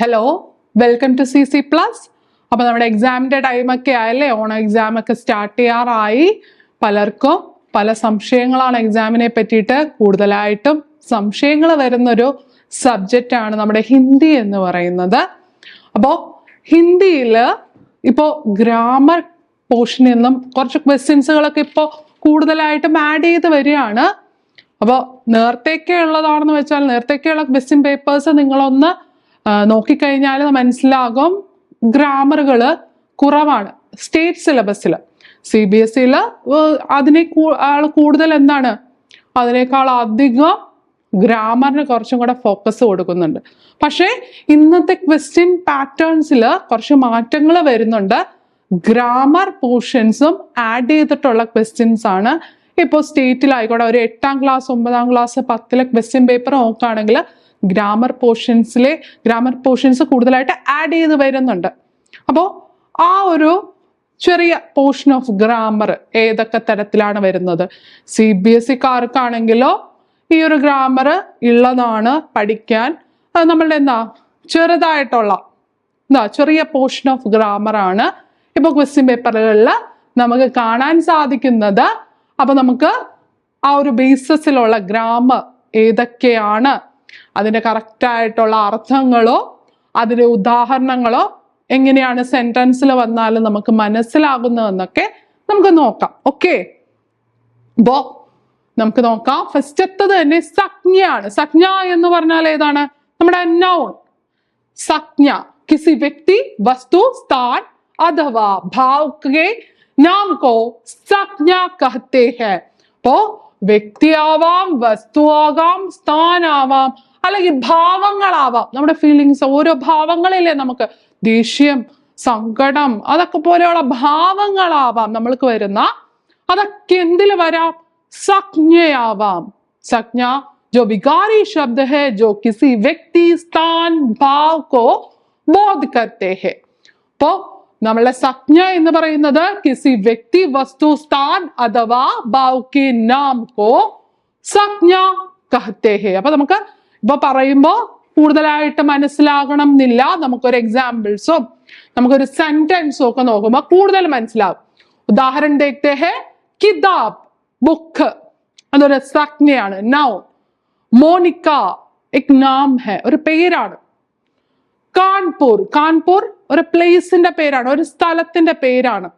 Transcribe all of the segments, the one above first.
Hello, welcome to CC Plus. അപ്പോൾ നമ്മുടെ എക്സാമിൻ്റെ ടൈമൊക്കെ ആയല്ലേ, ഓണം എക്സാമൊക്കെ സ്റ്റാർട്ട് ചെയ്യാറായി. പലർക്കും പല സംശയങ്ങളാണ് എക്സാമിനെ പറ്റിയിട്ട്. കൂടുതലായിട്ടും സംശയങ്ങൾ വരുന്നൊരു സബ്ജക്റ്റാണ് നമ്മുടെ ഹിന്ദി എന്ന് പറയുന്നത്. അപ്പോൾ ഹിന്ദിയിൽ ഇപ്പോൾ ഗ്രാമർ പോർഷനിൽ നിന്നും കുറച്ച് ക്വസ്റ്റ്യൻസുകളൊക്കെ ഇപ്പോൾ കൂടുതലായിട്ടും ആഡ് ചെയ്ത് വരികയാണ്. അപ്പോൾ നേരത്തേക്ക് ഉള്ളതാണെന്ന് വെച്ചാൽ നേരത്തേക്കുള്ള ക്വസ്റ്റ്യൻ പേപ്പേഴ്സ് നിങ്ങളൊന്ന് നോക്കിക്കഴിഞ്ഞാൽ മനസ്സിലാകും ഗ്രാമറുകൾ കുറവാണ് സ്റ്റേറ്റ് സിലബസിൽ. CBSEയിൽ കൂടുതൽ എന്താണ്, അതിനേക്കാൾ അധികം ഗ്രാമറിന് കുറച്ചും കൂടെ ഫോക്കസ് കൊടുക്കുന്നുണ്ട്. പക്ഷേ ഇന്നത്തെ ക്വസ്റ്റ്യൻ പാറ്റേൺസിൽ കുറച്ച് മാറ്റങ്ങൾ വരുന്നുണ്ട്. ഗ്രാമർ പോർഷൻസും ആഡ് ചെയ്തിട്ടുള്ള ക്വസ്റ്റ്യൻസ് ആണ് ഇപ്പോൾ സ്റ്റേറ്റിലായിക്കോട്ടെ. ഒരു 8ാം ക്ലാസ് 9ാം ക്ലാസ് 10ലെ ക്വസ്റ്റ്യൻ പേപ്പർ നോക്കുകയാണെങ്കിൽ ഗ്രാമർ പോർഷൻസ് കൂടുതലായിട്ട് ആഡ് ചെയ്ത് വരുന്നുണ്ട്. അപ്പോൾ ആ ഒരു ചെറിയ പോർഷൻ ഓഫ് ഗ്രാമർ ഏതൊക്കെ തരത്തിലാണ് വരുന്നത്, CBSEക്കാർക്കാണെങ്കിലോ ഈ ഒരു ഗ്രാമർ ഉള്ളതാണ് പഠിക്കാൻ. നമ്മളുടെ ചെറുതായിട്ടുള്ള ചെറിയ പോർഷൻ ഓഫ് ഗ്രാമറാണ് ഇപ്പോൾ ക്വസ്റ്റ്യൻ പേപ്പറുകളിൽ നമുക്ക് കാണാൻ സാധിക്കുന്നത്. അപ്പൊ നമുക്ക് ആ ഒരു ബേസിസിലുള്ള ഗ്രാമർ ഏതൊക്കെയാണ്, അതിൻ്റെ കറക്റ്റായിട്ടുള്ള അർത്ഥങ്ങളോ അതിൻ്റെ ഉദാഹരണങ്ങളോ എങ്ങനെയാണ് സെന്റൻസിൽ വന്നാലും നമുക്ക് മനസ്സിലാകുന്നതെന്നൊക്കെ നമുക്ക് നോക്കാം. ഓക്കെ, അപ്പോ നമുക്ക് നോക്കാം. ഫസ്റ്റത്തത് തന്നെ സംജ്ഞയാണ്. സംജ്ഞ എന്ന് പറഞ്ഞാൽ ഏതാണ്? നമ്മുടെ നൗൺ. സംജ്ഞ കിസി വ്യക്തി വസ്തു സ്ഥാൻ അഥവാ ഭാവ് के नाम को संज्ञा कहते हैं. അപ്പോ വ്യക്തിയാവാം, വസ്തുവാകാം, സ്ഥാനാവാം, അല്ലെങ്കിൽ ഭാവങ്ങളാവാം. നമ്മുടെ ഫീലിങ്സ്, ഓരോ ഭാവങ്ങളില്ലേ നമുക്ക്, ദേഷ്യം, സങ്കടം, അതൊക്കെ പോലെയുള്ള ഭാവങ്ങളാവാം നമ്മൾക്ക് വരുന്ന. അതൊക്കെ എന്തിൽ വരാം? സംജ്ഞയാവാം. സംജ്ഞ जो विकारी शब्द है जो किसी व्यक्ति स्थान भाव को बोध करते हैं. അപ്പോ നമ്മളെ സംജ്ഞ എന്ന് പറയുന്നത് കിസി വ്യക്തി വസ്തു സ്ഥാൻ അഥവാ ഭാവ് കെ നാം കോ സംജ്ഞ കഹത്തെ ഹെ. അപ്പൊ നമുക്ക് ഇപ്പൊ പറയുമ്പോ കൂടുതലായിട്ട് മനസ്സിലാകണം എന്നില്ല. നമുക്കൊരു എക്സാമ്പിൾസും നമുക്കൊരു സെന്റൻസും ഒക്കെ നോക്കുമ്പോൾ കൂടുതൽ മനസ്സിലാവും. ഉദാഹരണം ദേഖ്തേ ഹെ, കിതാബ് ബുക്ക് അതൊരു സംജ്ഞയാണ്, നൗൺ. മോനിക്ക എക് നാം ഹെ, ഒരു പേരാണ്. കാൺപൂർ, കാൺപൂർ ഒരു പ്ലേസിന്റെ പേരാണ്, ഒരു സ്ഥലത്തിന്റെ പേരാണ്.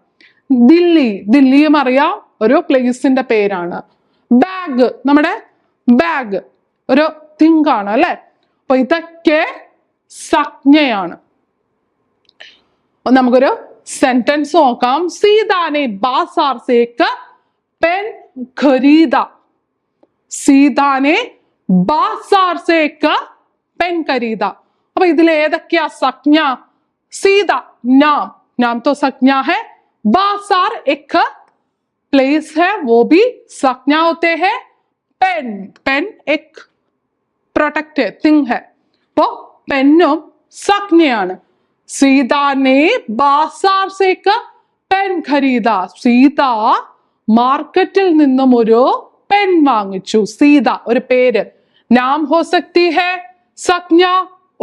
ദില്ലി, ദില്ലിയും അറിയാം, ഒരു പ്ലേസിന്റെ പേരാണ്. ബാഗ്, നമ്മുടെ ബാഗ് ഒരു തിങ് ആണ് അല്ലെ. അപ്പൊ ഇതൊക്കെ സംജ്ഞയാണ്. നമുക്കൊരു സെന്റൻസ് നോക്കാം. സീതാനെ ബാസാർ സേക്ക് പെൻ ഖരീദ. സീതാനെ ബാസാർ സേക്ക് പെൻ ഖരീദ. അപ്പൊ ഇതിൽ ഏതൊക്കെയാ സംജ്ഞ? सीधा नाम, नाम तो संज्ञा है. बाजार एक प्लेस है, वो भी संज्ञा होते हैं. पेन, पेन एक प्रोटेक्टेड थिंग है, वो पेन्नुം സംജ്ഞയാണ്. सीता ने बाजार से एक पेन खरीदा. सीത മാർക്കറ്റിൽ നിന്നും ഒരു പെൻ വാങ്ങിച്ചു. सीता ഒരു പേര്. नाम हो सकती है संज्ञा,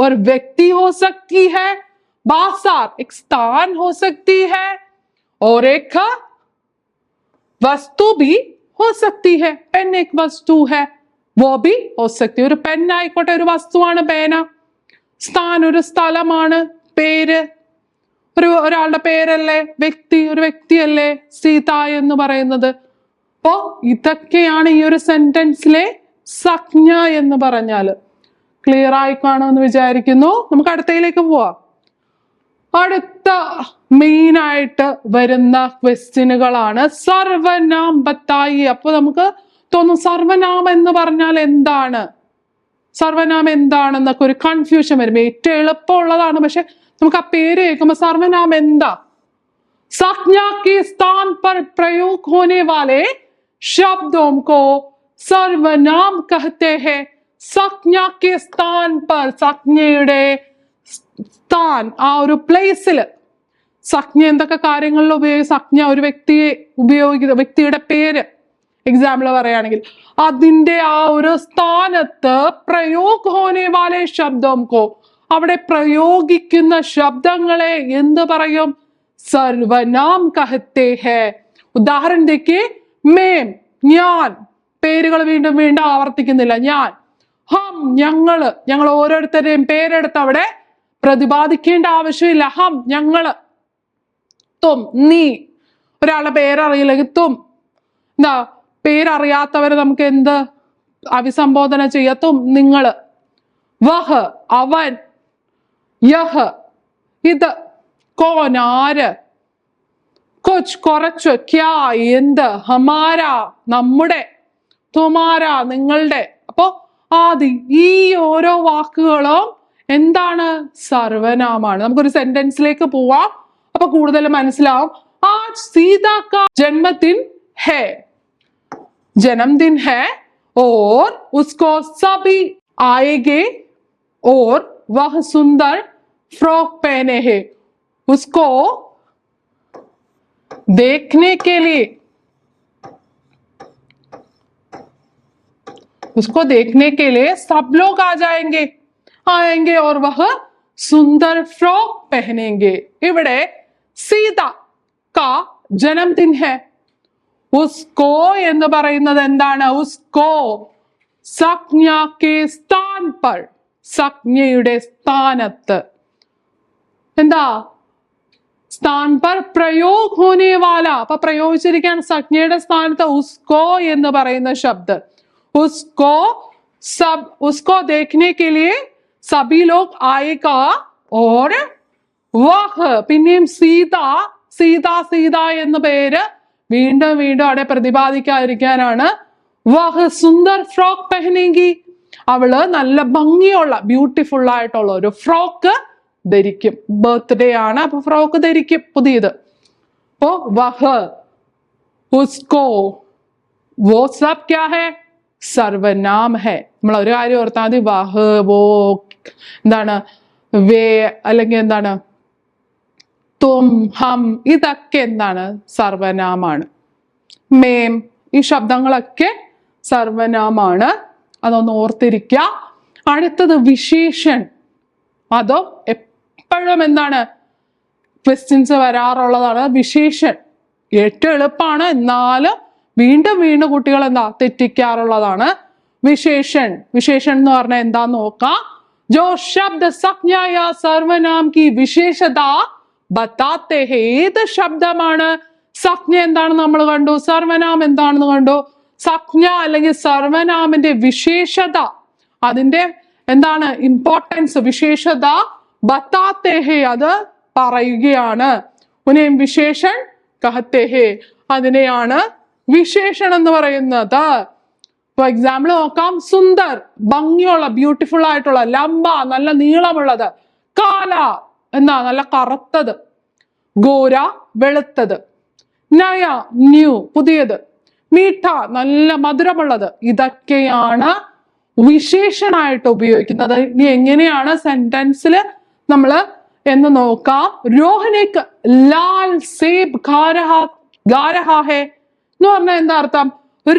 और व्यक्ति हो सकती है. बाजार एक स्थान हो सकती है और एक वस्तु भी हो सकती है. पेन एक वस्तु है, वो भी हो सकती है. ഒരു പെൻ ആയിക്കോട്ടെ, ഒരു വസ്തുവാണ് പേന. സ്ഥാൻ ഒരു സ്ഥലമാണ്, പേര് ഒരാളുടെ പേരല്ലേ, വ്യക്തി ഒരു വ്യക്തിയല്ലേ സീത എന്ന് പറയുന്നത്. അപ്പോ ഇതൊക്കെയാണ് ഈ ഒരു സെന്റൻസിലെ സംജ്ഞ എന്ന് പറഞ്ഞാല്. ക്ലിയർ ആയി കാണുമെന്ന് വിചാരിക്കുന്നു. നമുക്ക് അടുത്തയിലേക്ക് പോവാം. അടുത്ത മെയിൻ ആയിട്ട് വരുന്ന ക്വസ്റ്റ്യനുകളാണ് സർവനാം ബത്തായി. അപ്പൊ നമുക്ക് തോന്നും സർവനാം എന്ന് പറഞ്ഞാൽ എന്താണ്, സർവനാം എന്താണെന്നൊക്കെ ഒരു കൺഫ്യൂഷൻ വരും. ഏറ്റവും എളുപ്പമുള്ളതാണ്, പക്ഷെ നമുക്ക് ആ പേര് കേൾക്കുമ്പോ സർവനാം എന്താ? സംജ്ഞ के स्थान पर प्रयोग होने वाले शब्दों को सर्वनाम कहते हैं. സംജ്ഞ के स्थान पर, സംജ്ഞയുടെ സ്ഥാൻ, ആ ഒരു പ്ലേസില് സംജ്ഞ എന്തൊക്കെ കാര്യങ്ങളിൽ സംജ്ഞ ഒരു വ്യക്തിയെ ഉപയോഗിക്കുന്ന, വ്യക്തിയുടെ പേര് എക്സാമ്പിൾ പറയുകയാണെങ്കിൽ അതിന്റെ ആ ഒരു സ്ഥാനത്ത് പ്രयोग होने वाले शब्दों को, അവിടെ പ്രയോഗിക്കുന്ന ശബ്ദങ്ങളെ എന്ത് പറയും? സർവനാം കഹത്തെ ഹെ. ഉദാഹരണം देखिए, മേം, ഞാൻ. പേരുകൾ വീണ്ടും വീണ്ടും ആവർത്തിക്കുന്നില്ല. ഞാൻ, ഹം, ഞങ്ങള്. ഞങ്ങൾ ഓരോരുത്തരുടെയും പേരെടുത്ത് അവിടെ പ്രതിപാദിക്കേണ്ട ആവശ്യമില്ല. ഹം, ഞങ്ങള്. തും, നീ. ഒരാളുടെ പേരറിയില്ലെങ്കിൽ തും. എന്താ, പേരറിയാത്തവരെ നമുക്ക് എന്ത് അഭിസംബോധന ചെയ്യത്തും? നിങ്ങള്. വഹ്, അവൻ. യഹ്, ഇത്. കോൻ, ആര്. കുച്ച്, കുറച്ച്. ക്യാ, എന്ത്. ഹമാര, നമ്മുടെ. തുമാര, നിങ്ങളുടെ. അപ്പോ ആദി, ഈ ഓരോ വാക്കുകളും എന്താണ്? സർവനാമാണ്. നമുക്കൊരു സെന്റൻസിലേക്ക് പോവാം, അപ്പൊ കൂടുതൽ മനസ്സിലാവും. ആജ് സീതാ കാ ജന്മദിൻ ഹേ. जन्मदिन है और उसको सभी आएंगे और वह सुंदर फ्रॉक पहने हैं। उसको देखने के लिए सब लोग आ आएंगे और वह सुंदर फ्रॉक पहनेंगे. ഇവിടെ സീത का जन्मदिन है. ഉസ്കോ എന്ന് പറയുന്നത് എന്താണ്? ഉസ്കോ സംജ്ഞ കെ സ്ഥാൻ പർ, സംജ്ഞയുടെ സ്ഥാനത്ത്. എന്താ? സ്ഥാൻ പർ പ്രयोग होने वाला. അപ്പൊ പ്രയോഗിച്ചിരിക്കാൻ സംജ്ഞയുടെ സ്ഥാനത്ത് ഉസ്കോ എന്ന് പറയുന്ന ശബ്ദം. उसको देखने के लिए सभी लोग आएगा और वह. പിന്നെയും സീത, സീത എന്ന പേര് വീണ്ടും വീണ്ടും അവിടെ പ്രതിപാദിക്കാതിരിക്കാനാണ് വഹ് സുന്ദർ ഫ്രോക്ക് പെഹനേങ്കി. അവള് നല്ല ഭംഗിയുള്ള, ബ്യൂട്ടിഫുൾ ആയിട്ടുള്ള ഒരു ഫ്രോക്ക് ധരിക്കും. ബർത്ത്ഡേ ആണ്, അപ്പൊ ഫ്രോക്ക് ധരിക്കും പുതിയത്. അപ്പോ വഹ്, ഉസ്കോ, വോ സബ് ക്യാ ഹെ? സർവനാം ഹെ. നമ്മൾ ഒരു കാര്യം ഓർത്താൽ മതി. വഹ്, വോ, എന്താണ്, വേ, അല്ലെങ്കിൽ എന്താണ്, തും, ഹം, ഇതൊക്കെ എന്താണ്? സർവനാമാണ്. മേം, ഈ ശബ്ദങ്ങളൊക്കെ സർവനാമാണ്. അതൊന്ന് ഓർത്തിരിക്കുക. അടുത്തത് വിശേഷൻ. അതോ എപ്പോഴും എന്താണ് ക്വസ്റ്റ്യൻസ് വരാറുള്ളതാണ് വിശേഷൻ. ഏറ്റവും എളുപ്പമാണ്, എന്നാലും വീണ്ടും വീണ്ടും കുട്ടികൾ എന്താ തെറ്റിക്കാറുള്ളതാണ്. വിശേഷൻ എന്ന് പറഞ്ഞാൽ എന്താന്ന് നോക്കാം. ജോ ശബ്ദ സംജ്ഞ യാ സർവനാം കി വിശേഷത ബതാത്തെ ഹെ. ഏത് ശബ്ദമാണ്? സംജ്ഞ എന്താണെന്ന് നമ്മൾ കണ്ടു, സർവനാം എന്താണെന്ന് കണ്ടു. സംജ്ഞ അല്ലെങ്കിൽ സർവനാമിന്റെ വിശേഷത, അതിന്റെ എന്താണ് ഇമ്പോർട്ടൻസ്, വിശേഷത ബതാത്തെ ഹെ, അത് പറയുകയാണ്. ഉനേം വിശേഷൻ കഹത്തെ ഹെ, അതിനെയാണ് വിശേഷൻ എന്ന് പറയുന്നത്. ഫോർ എക്സാമ്പിൾ നോക്കാം. സുന്ദർ, ഭംഗിയുള്ള, ബ്യൂട്ടിഫുൾ ആയിട്ടുള്ള. ലംബ, നല്ല നീളമുള്ളത്. കാല, എന്താ, നല്ല കറുത്തത്. ഗോര, വെളുത്തത്. നയ, ന്യൂ, പുതിയത്. മീഠ, നല്ല മധുരമുള്ളത്. ഇതൊക്കെയാണ് വിശേഷണായിട്ട് ഉപയോഗിക്കുന്നത്. ഇനി എങ്ങനെയാണ് സെന്റൻസിൽ നമ്മൾ എന്ന് നോക്കാം. രോഹനേക്ക് ലാൽ സേബ് ഖാ ഹെ എന്ന് പറഞ്ഞാൽ എന്താ അർത്ഥം?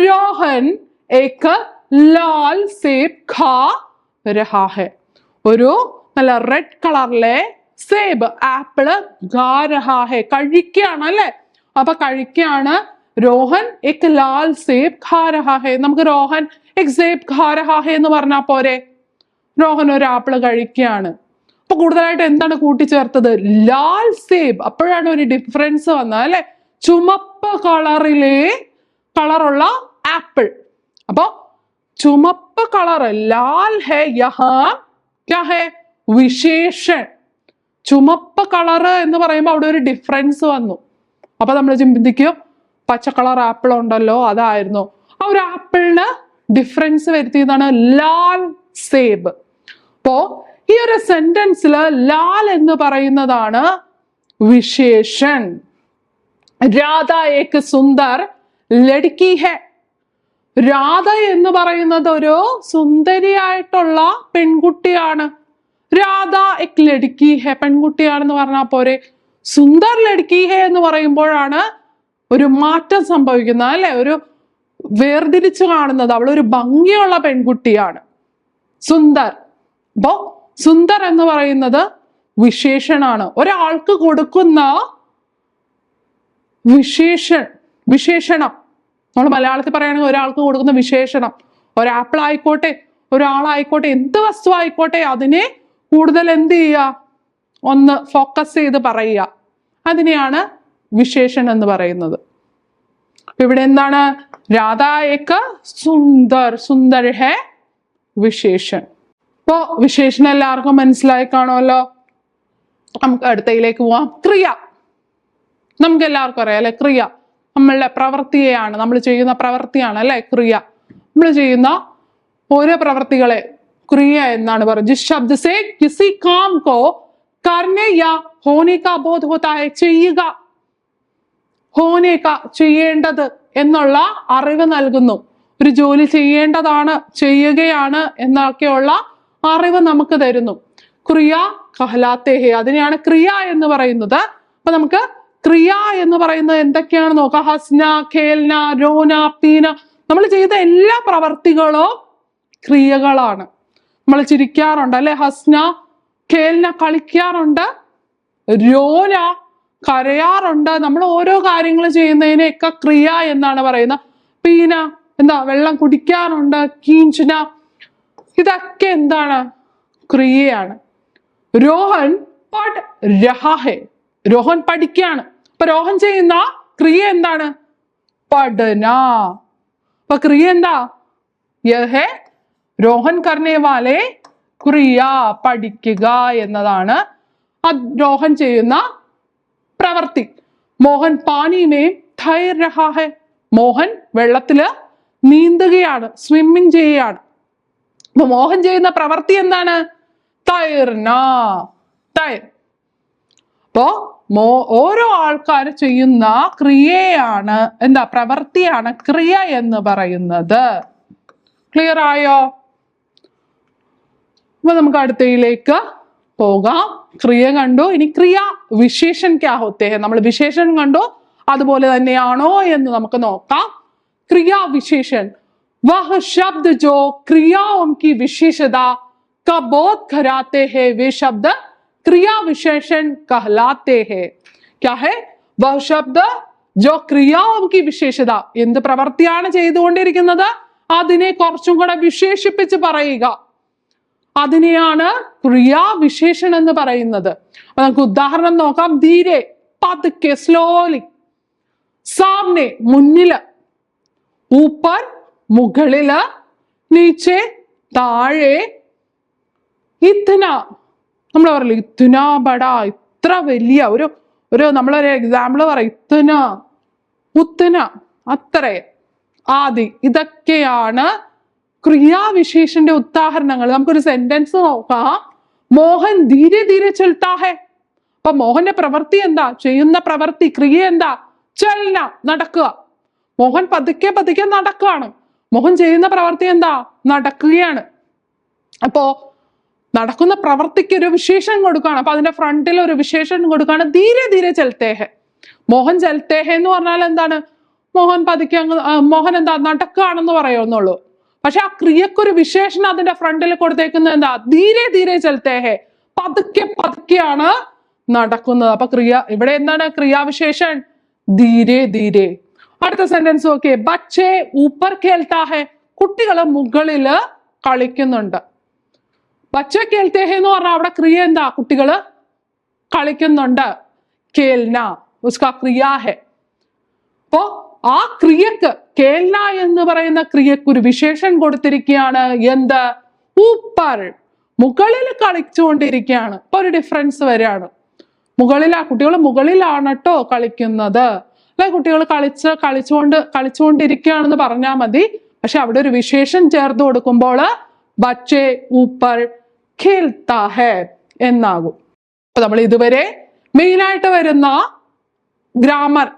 രോഹൻ ഏക്ക് ലാൽ സേബ് ഖാ രഹാ ഹെ. ഒരു നല്ല റെഡ് കളറിലെ സേബ്, ആപ്പിള്, ഖാ രഹാ ഹെ, കഴിക്കുകയാണ് അല്ലെ. അപ്പൊ കഴിക്കുകയാണ്. രോഹൻ എക് ലാൽ സേബ് ഖാ രഹാ ഹെ. നമുക്ക് രോഹൻ എക് സേബ് ഖാ രഹാ ഹെ എന്ന് പറഞ്ഞാൽ പോരെ? രോഹൻ ഒരു ആപ്പിള് കഴിക്കുകയാണ്. അപ്പൊ കൂടുതലായിട്ട് എന്താണ് കൂട്ടിച്ചേർത്തത്? ലാൽ സേബ്. അപ്പോഴാണ് ഒരു ഡിഫറൻസ് വന്നത് അല്ലെ. ചുമപ്പ് കളറുള്ള ആപ്പിൾ. അപ്പൊ ചുമപ്പ് കളർ ലാൽ ഹെ, യഹാ ക്യാ ഹെ? വിശേഷൻ. ചുമപ്പ് കളറ് എന്ന് പറയുമ്പോൾ അവിടെ ഒരു ഡിഫറൻസ് വന്നു. അപ്പൊ നമ്മൾ ചിന്തിക്കും പച്ച കളർ ആപ്പിൾ ഉണ്ടല്ലോ, അതായിരുന്നു. ആ ഒരു ആപ്പിളിന് ഡിഫറൻസ് വരുത്തിയതാണ് ലാൽ സേബ്. അപ്പോ ഈ ഒരു സെന്റൻസിൽ ലാൽ എന്ന് പറയുന്നതാണ് വിശേഷൻ. രാധ ഏക് സുന്ദർ ലഡ്കി ഹെ. രാധ എന്ന് പറയുന്നത് ഒരു സുന്ദരിയായിട്ടുള്ള പെൺകുട്ടിയാണ്. രാധ എക് ലഡ്കി ഹെ, പെൺകുട്ടിയാണെന്ന് പറഞ്ഞാൽ പോരെ? സുന്ദർ ലഡ്കി ഹെ എന്ന് പറയുമ്പോഴാണ് ഒരു മാറ്റം സംഭവിക്കുന്നത് അല്ലെ, ഒരു വേർതിരിച്ചു കാണുന്നത്. അവളൊരു ഭംഗിയുള്ള പെൺകുട്ടിയാണ് സുന്ദർ. അപ്പോ സുന്ദർ എന്ന് പറയുന്നത് വിശേഷണാണ്. ഒരാൾക്ക് കൊടുക്കുന്ന വിശേഷണം, നമ്മൾ മലയാളത്തിൽ പറയുകയാണെങ്കിൽ ഒരാൾക്ക് കൊടുക്കുന്ന വിശേഷണം, ഒരാപ്പിൾ ആയിക്കോട്ടെ, ഒരാളായിക്കോട്ടെ, എന്ത് വസ്തു ആയിക്കോട്ടെ, അതിനെ കൂടുതൽ എന്ത് ചെയ്യുക, ഒന്ന് ഫോക്കസ് ചെയ്ത് പറയുക, അതിനെയാണ് വിശേഷൺ എന്ന് പറയുന്നത്. ഇവിടെ എന്താണ്? രാധ ഏക സുന്ദർ, സുന്ദർ ഹേ വിശേഷൺ. ഇപ്പോ വിശേഷണം എല്ലാവർക്കും മനസ്സിലായി കാണുമല്ലോ. നമുക്ക് അടുത്തയിലേക്ക് പോവാം. ക്രിയ നമുക്ക് എല്ലാവർക്കും അറിയാം അല്ലെ? ക്രിയ നമ്മളുടെ പ്രവൃത്തിയെയാണ്, നമ്മൾ ചെയ്യുന്ന പ്രവൃത്തിയാണ് അല്ലെ ക്രിയ. നമ്മൾ ചെയ്യുന്ന ഓരോ പ്രവൃത്തികളെ ക്രിയ എന്നാണ് പറയുന്നത്. ജിസ് ശബ്ദ സേ കിസി കാം കോ കർനെ യാ ഹോനെ കാ ബോധ് ഹോതാ ഹൈ, ചെയ്യുക, ഹോനെ കാ ചെയ്യേണ്ടത് എന്നുള്ള അറിവ് നൽകുന്നു. ഒരു ജോലി ചെയ്യേണ്ടതാണ്, ചെയ്യുകയാണ് എന്നൊക്കെയുള്ള അറിവ് നമുക്ക് തരുന്നു. ക്രിയ കഹലാത്തെ ഹേ, അതിനെയാണ് ക്രിയ എന്ന് പറയുന്നത്. അപ്പൊ നമുക്ക് ക്രിയ എന്ന് പറയുന്നത് എന്തൊക്കെയാണ് നോക്കാം. ഹസ്ന, ഖേൽന, രോന, പീന, നമ്മൾ ചെയ്ത എല്ലാ പ്രവർത്തികളും ക്രിയകളാണ്. നമ്മൾ ചിരിക്കാറുണ്ട് അല്ലെ? ഹസ്ന, ഖേൽന കളിക്കാറുണ്ട്, രോന കരയാറുണ്ട്. നമ്മൾ ഓരോ കാര്യങ്ങൾ ചെയ്യുന്നതിനെയൊക്കെ ക്രിയ എന്നാണ് പറയുന്നത്. പീന എന്താ, വെള്ളം കുടിക്കാറുണ്ട്. കീഞ്ചന, ഇതൊക്കെ എന്താണ്? ക്രിയയാണ്. രോഹൻ പഠ് രഹാ ഹെ, രോഹൻ പഠിക്കാണ്. അപ്പൊ രോഹൻ ചെയ്യുന്ന ക്രിയ എന്താണ്? പഠന. അപ്പൊ ക്രിയ എന്താ? യഹേ രോഹൻ കർണേ വാലെ ക്രിയ, പഠിക്കുക എന്നതാണ് രോഹൻ ചെയ്യുന്ന പ്രവൃത്തി. മോഹൻ പാനി മേ തൈർ രഹാ ഹെ, മോഹൻ വെള്ളത്തില് നീന്തുകയാണ്, സ്വിമ്മിങ് ചെയ്യുകയാണ്. അപ്പൊ മോഹൻ ചെയ്യുന്ന പ്രവൃത്തി എന്താണ്? തൈർന, തൈർ. അപ്പോ ഓരോ ആൾക്കാർ ചെയ്യുന്ന ക്രിയയാണ് എന്താ? പ്രവൃത്തിയാണ് ക്രിയ എന്ന് പറയുന്നത്. ക്ലിയർ ആയോ? അപ്പൊ നമുക്ക് അടുത്തയിലേക്ക് പോകാം. ക്രിയ കണ്ടു, ഇനി ക്രിയ വിശേഷൻ ക്യാ ഹോത്തെ ഹെ, നമ്മൾ വിശേഷൻ കണ്ടു, അതുപോലെ തന്നെയാണോ എന്ന് നമുക്ക് നോക്കാം. ക്രിയ വിശേഷൻ വഹ് ശബ്ദ ജോ ക്രിയാओं की विशेषता का बोध कराते हैं वे शब्द क्रिया विशेषण कहलाते हैं. क्या है वह शब्द जो क्रियाओं की विशेषता, എന്ത് പ്രവൃത്തിയാണ് ചെയ്തുകൊണ്ടിരിക്കുന്നത് അതിനെ കുറച്ചും കൂടെ വിശേഷിപ്പിച്ച് പറയുക, അതിനെയാണ് ക്രിയാവിശേഷൻ എന്ന് പറയുന്നത്. നമുക്ക് ഉദാഹരണം നോക്കാം. ധീരെ, പതുക്കെ, സ്ലോലി. സാമനെ, മുന്നില്. ഊപ്പർ, മുകളില്. നീച്ചെ, താഴെ. ഇത്തന, നമ്മൾ പറയില്ല ഇത്തന ബട, ഇത്ര വലിയ ഒരു നമ്മളൊരു എക്സാമ്പിൾ പറയും. ഇത്തന, ഉത്തന, അത്ര, ആദി. ഇതൊക്കെയാണ് ക്രിയാവിശേഷന്റെ ഉദാഹരണങ്ങൾ. നമുക്കൊരു സെന്റൻസ് നോക്കാം. മോഹൻ ധീരെ ധീരെ ചൽത്താ ഹെ. അപ്പൊ മോഹന്റെ പ്രവൃത്തി എന്താ? ചെയ്യുന്ന പ്രവൃത്തി ക്രിയ എന്താ? ചലന, നടക്കുക. മോഹൻ പതുക്കെ പതുക്കെ നടക്കുകയാണ്. മോഹൻ ചെയ്യുന്ന പ്രവൃത്തി എന്താ? നടക്കുകയാണ്. അപ്പോ നടക്കുന്ന പ്രവൃത്തിക്ക് ഒരു വിശേഷം കൊടുക്കുകയാണ്. അപ്പൊ അതിന്റെ ഫ്രണ്ടിൽ ഒരു വിശേഷം കൊടുക്കുകയാണ്. ധീരെ ധീരെ ചൽത്തേഹെ. മോഹൻ ചൽത്തേഹെ എന്ന് പറഞ്ഞാൽ എന്താണ്? മോഹൻ പതുക്കെ മോഹൻ എന്താ? നടക്കുകയാണെന്ന് പറയുന്നുള്ളൂ. പക്ഷെ ആ ക്രിയക്കൊരു വിശേഷണം അതിന്റെ ഫ്രണ്ടിൽ കൊടുത്തേക്കുന്നത് എന്താ? ധീരെ ധീരെ ചൽത്തേഹെ, പതുക്കെ പതുക്കെയാണ് നടക്കുന്നത്. അപ്പൊ ക്രിയ ഇവിടെ എന്താണ്? ക്രിയാവിശേഷൻ ധീരെ ധീരെ. അടുത്ത സെന്റൻസ് നോക്കിയേ. ബച്ചേ ഊപ്പർ ഖേൽത്താ ഹെ, കുട്ടികള് മുകളില് കളിക്കുന്നുണ്ട്. ബച്ച ഖേൽത്തേ ഹെ എന്ന് പറഞ്ഞാൽ അവിടെ ക്രിയ എന്താ? കുട്ടികള് കളിക്കുന്നുണ്ട്. ഖേൽന ഉസ്കാ ക്രിയ ഹെ. അപ്പോ ആ ക്രിയക്ക്, കേൽന എന്ന് പറയുന്ന ക്രിയക്ക് ഒരു വിശേഷൻ കൊടുത്തിരിക്കുകയാണ്. എന്ത്? ഊപ്പർ, മുകളിൽ കളിച്ചുകൊണ്ടിരിക്കുകയാണ്. ഇപ്പൊ ഒരു ഡിഫറൻസ് വരികയാണ്. കുട്ടികൾ മുകളിലാണ് കേട്ടോ കളിക്കുന്നത്. അല്ലെ, കുട്ടികൾ കളിച്ചുകൊണ്ടിരിക്കുകയാണെന്ന് പറഞ്ഞാൽ മതി. പക്ഷെ അവിടെ ഒരു വിശേഷം ചേർത്ത് കൊടുക്കുമ്പോൾ ബച്ചേ ഊപ്പർ ഖേൽത്താ ഹെ എന്നാകും. അപ്പൊ നമ്മൾ ഇതുവരെ മെയിനായിട്ട് വരുന്ന ഗ്രാമർ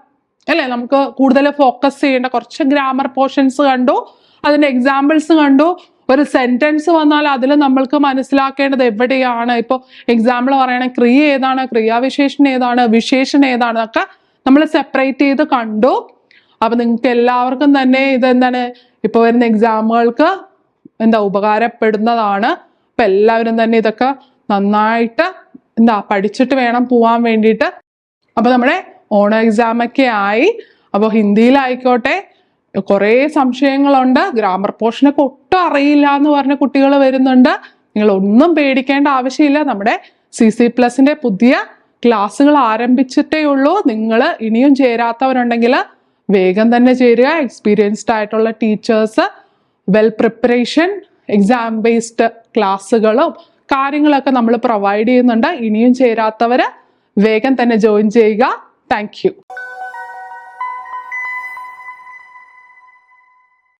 അല്ലെ, നമുക്ക് കൂടുതൽ ഫോക്കസ് ചെയ്യേണ്ട കുറച്ച് ഗ്രാമർ പോർഷൻസ് കണ്ടു, അതിന്റെ എക്സാമ്പിൾസ് കണ്ടു. ഒരു സെന്റൻസ് വന്നാൽ അതിൽ നമ്മൾക്ക് മനസ്സിലാക്കേണ്ടത് എവിടെയാണ്. ഇപ്പോൾ എക്സാമ്പിൾ പറയണേ ക്രിയ ഏതാണ്, ക്രിയാവിശേഷൻ ഏതാണ്, വിശേഷൺ ഏതാണ് എന്നൊക്കെ നമ്മൾ സെപ്പറേറ്റ് ചെയ്ത് കണ്ടു. അപ്പൊ നിങ്ങൾക്ക് എല്ലാവർക്കും തന്നെ ഇതെന്താണ് ഇപ്പൊ വരുന്ന എക്സാമുകൾക്ക് ഉപകാരപ്പെടുന്നതാണ്. അപ്പൊ എല്ലാവരും തന്നെ ഇതൊക്കെ നന്നായിട്ട് പഠിച്ചിട്ട് വേണം പോവാൻ വേണ്ടിയിട്ട്. അപ്പൊ നമ്മുടെ ഓണം എക്സാം ഒക്കെ ആയി. അപ്പോൾ ഹിന്ദിയിലായിക്കോട്ടെ കുറേ സംശയങ്ങളുണ്ട്, ഗ്രാമർ പോർഷനൊക്കെ ഒട്ടും അറിയില്ല എന്ന് പറഞ്ഞ കുട്ടികൾ വരുന്നുണ്ട്. നിങ്ങൾ ഒന്നും പേടിക്കേണ്ട ആവശ്യമില്ല. നമ്മുടെ CC+ന്റെ പുതിയ ക്ലാസ്സുകൾ ആരംഭിച്ചിട്ടേ ഉള്ളൂ. നിങ്ങൾ ഇനിയും ചേരാത്തവരുണ്ടെങ്കിൽ വേഗം തന്നെ ചേരുക. എക്സ്പീരിയൻസ്ഡ് ആയിട്ടുള്ള teachers, well preparation, exam based ക്ലാസ്സുകളും കാര്യങ്ങളൊക്കെ നമ്മൾ പ്രൊവൈഡ് ചെയ്യുന്നുണ്ട്. ഇനിയും ചേരാത്തവര് വേഗം തന്നെ ജോയിൻ ചെയ്യുക. Thank you.